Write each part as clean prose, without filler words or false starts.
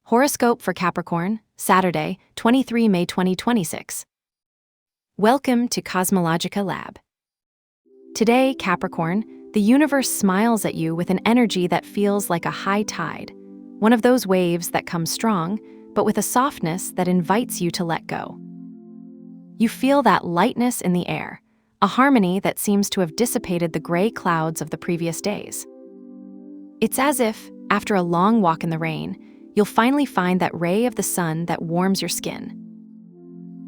Horoscope for Capricorn, Saturday, 23 May 2026. Welcome to CosmologicaLab. Today, Capricorn, the universe smiles at you with an energy that feels like a high tide, one of those waves that come strong, but with a softness that invites you to let go. You feel that lightness in the air, a harmony that seems to have dissipated the gray clouds of the previous days. It's as if, after a long walk in the rain, you'll finally find that ray of the sun that warms your skin.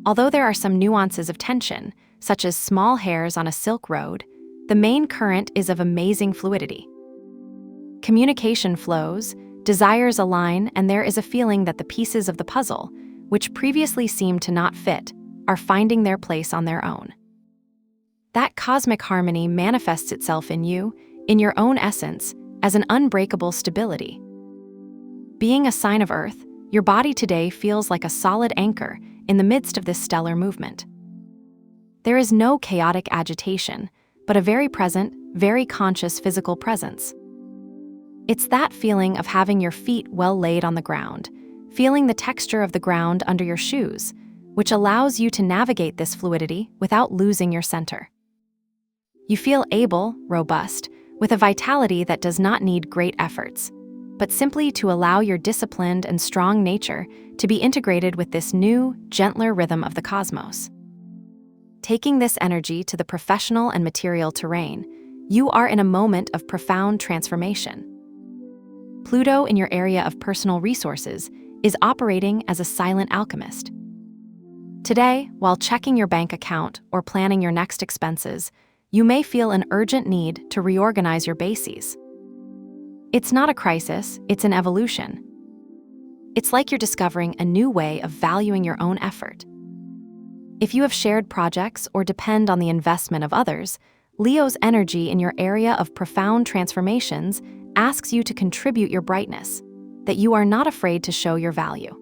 Although there are some nuances of tension, such as small hairs on a silk road, the main current is of amazing fluidity. Communication flows, desires align, and there is a feeling that the pieces of the puzzle, which previously seemed to not fit, are finding their place on their own. That cosmic harmony manifests itself in you, in your own essence, as an unbreakable stability. Being a sign of Earth, your body today feels like a solid anchor in the midst of this stellar movement. There is no chaotic agitation, but a very present, very conscious physical presence. It's that feeling of having your feet well laid on the ground, feeling the texture of the ground under your shoes, which allows you to navigate this fluidity without losing your center. You feel able, robust, with a vitality that does not need great efforts, but simply to allow your disciplined and strong nature to be integrated with this new, gentler rhythm of the cosmos. Taking this energy to the professional and material terrain, you are in a moment of profound transformation. Pluto in your area of personal resources is operating as a silent alchemist. Today, while checking your bank account or planning your next expenses, you may feel an urgent need to reorganize your bases. It's not a crisis, it's an evolution. It's like you're discovering a new way of valuing your own effort. If you have shared projects or depend on the investment of others, Leo's energy in your area of profound transformations asks you to contribute your brightness, that you are not afraid to show your value.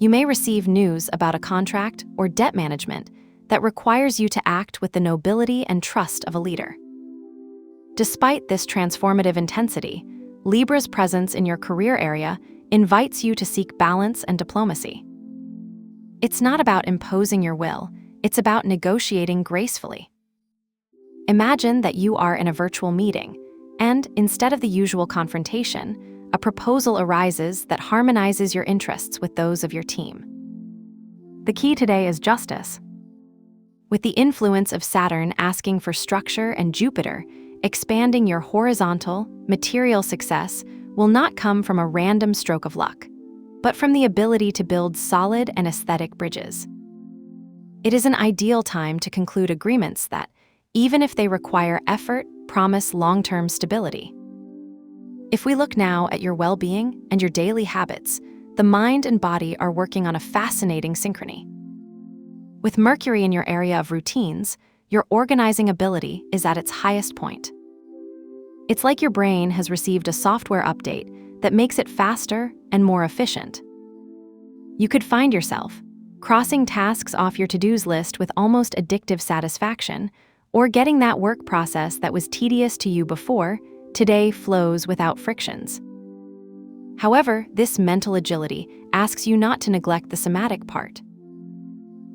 You may receive news about a contract or debt management that requires you to act with the nobility and trust of a leader. Despite this transformative intensity, Libra's presence in your career area invites you to seek balance and diplomacy. It's not about imposing your will, it's about negotiating gracefully. Imagine that you are in a virtual meeting, and instead of the usual confrontation, a proposal arises that harmonizes your interests with those of your team. The key today is justice. With the influence of Saturn asking for structure and Jupiter expanding your horizontal, material success will not come from a random stroke of luck, but from the ability to build solid and aesthetic bridges. It is an ideal time to conclude agreements that, even if they require effort, promise long-term stability. If we look now at your well-being and your daily habits, the mind and body are working on a fascinating synchrony. With Mercury in your area of routines, your organizing ability is at its highest point. It's like your brain has received a software update that makes it faster and more efficient. You could find yourself crossing tasks off your to-dos list with almost addictive satisfaction, or getting that work process that was tedious to you before today flows without frictions. However, this mental agility asks you not to neglect the somatic part.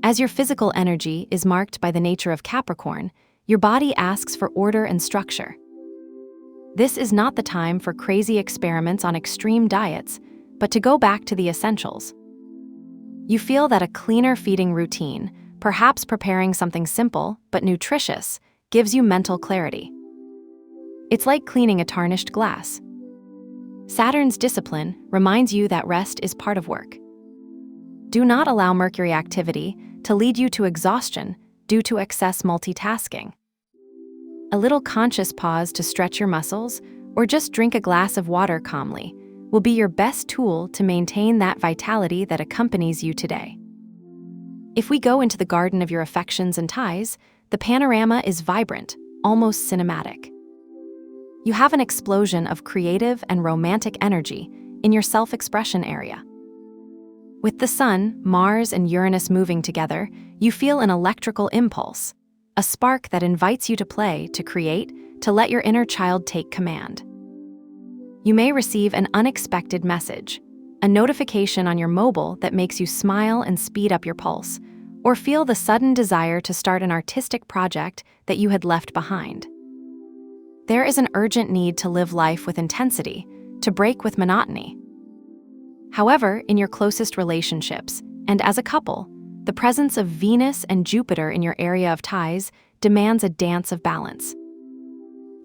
As your physical energy is marked by the nature of Capricorn, your body asks for order and structure. This is not the time for crazy experiments on extreme diets, but to go back to the essentials. You feel that a cleaner feeding routine, perhaps preparing something simple but nutritious, gives you mental clarity. It's like cleaning a tarnished glass. Saturn's discipline reminds you that rest is part of work. Do not allow Mercury activity to lead you to exhaustion due to excess multitasking. A little conscious pause to stretch your muscles or just drink a glass of water calmly will be your best tool to maintain that vitality that accompanies you today. If we go into the garden of your affections and ties, the panorama is vibrant, almost cinematic. You have an explosion of creative and romantic energy in your self-expression area. With the Sun, Mars, and Uranus moving together, you feel an electrical impulse, a spark that invites you to play, to create, to let your inner child take command. You may receive an unexpected message, a notification on your mobile that makes you smile and speed up your pulse, or feel the sudden desire to start an artistic project that you had left behind. There is an urgent need to live life with intensity, to break with monotony. However, in your closest relationships, and as a couple, the presence of Venus and Jupiter in your area of ties demands a dance of balance.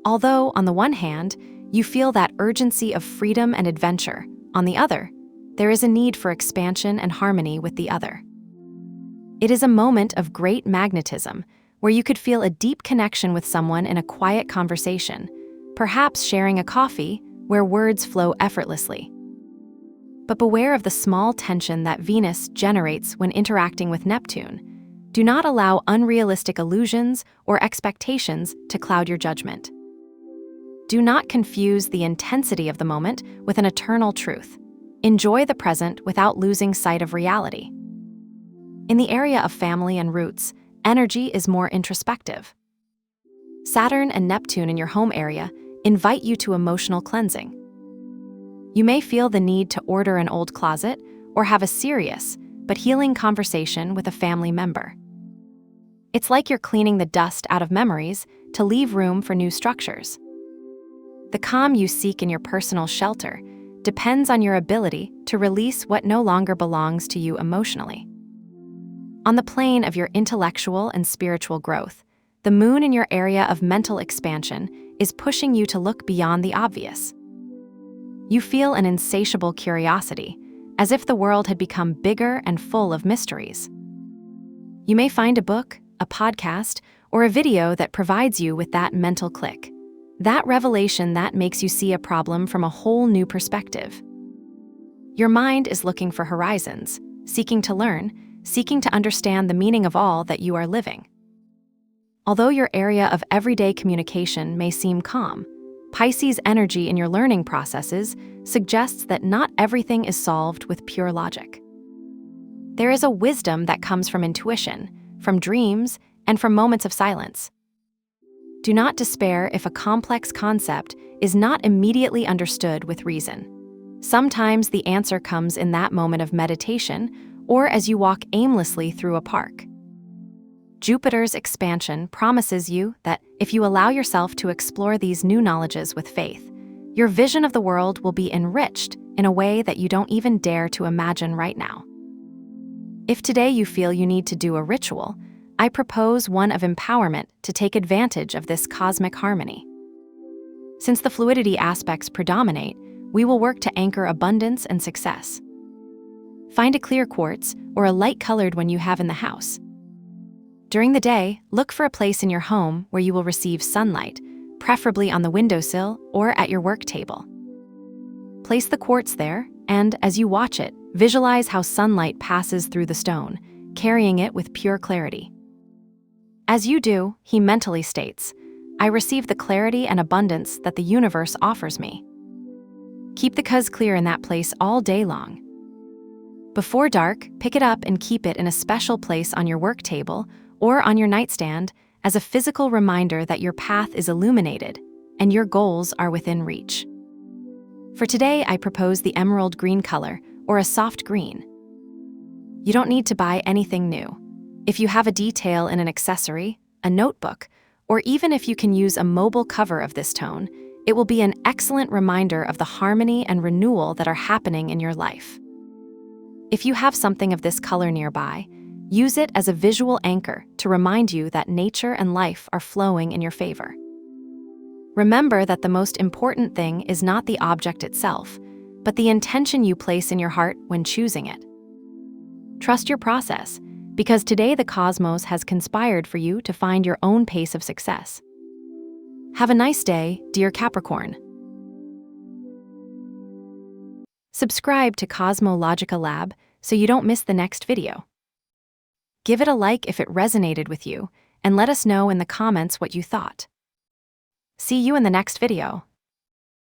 Although, on the one hand, you feel that urgency of freedom and adventure, on the other, there is a need for expansion and harmony with the other. It is a moment of great magnetism, where you could feel a deep connection with someone in a quiet conversation, perhaps sharing a coffee where words flow effortlessly. But beware of the small tension that Venus generates when interacting with Neptune. Do not allow unrealistic illusions or expectations to cloud your judgment. Do not confuse the intensity of the moment with an eternal truth. Enjoy the present without losing sight of reality. In the area of family and roots, energy is more introspective. Saturn and Neptune in your home area invite you to emotional cleansing. You may feel the need to order an old closet or have a serious but healing conversation with a family member. It's like you're cleaning the dust out of memories to leave room for new structures. The calm you seek in your personal shelter depends on your ability to release what no longer belongs to you emotionally. On the plane of your intellectual and spiritual growth, the moon in your area of mental expansion is pushing you to look beyond the obvious. You feel an insatiable curiosity, as if the world had become bigger and full of mysteries. You may find a book, a podcast, or a video that provides you with that mental click, that revelation that makes you see a problem from a whole new perspective. Your mind is looking for horizons, seeking to learn, seeking to understand the meaning of all that you are living. Although your area of everyday communication may seem calm, Pisces energy in your learning processes suggests that not everything is solved with pure logic. There is a wisdom that comes from intuition, from dreams, and from moments of silence. Do not despair if a complex concept is not immediately understood with reason. Sometimes the answer comes in that moment of meditation or as you walk aimlessly through a park. Jupiter's expansion promises you that if you allow yourself to explore these new knowledges with faith, your vision of the world will be enriched in a way that you don't even dare to imagine right now. If today you feel you need to do a ritual, I propose one of empowerment to take advantage of this cosmic harmony. Since the fluidity aspects predominate, we will work to anchor abundance and success. Find a clear quartz or a light-colored one you have in the house. During the day, look for a place in your home where you will receive sunlight, preferably on the windowsill or at your work table. Place the quartz there, and as you watch it, visualize how sunlight passes through the stone, carrying it with pure clarity. As you do, he mentally states, "I receive the clarity and abundance that the universe offers me." Keep the cuz clear in that place all day long. Before dark, pick it up and keep it in a special place on your work table or on your nightstand as a physical reminder that your path is illuminated and your goals are within reach. For today, I propose the emerald green color or a soft green. You don't need to buy anything new. If you have a detail in an accessory, a notebook, or even if you can use a mobile cover of this tone, it will be an excellent reminder of the harmony and renewal that are happening in your life. If you have something of this color nearby, use it as a visual anchor to remind you that nature and life are flowing in your favor. Remember that the most important thing is not the object itself, but the intention you place in your heart when choosing it. Trust your process, because today the cosmos has conspired for you to find your own pace of success. Have a nice day, dear Capricorn. Subscribe to CosmologicaLab so you don't miss the next video. Give it a like if it resonated with you, and let us know in the comments what you thought. See you in the next video.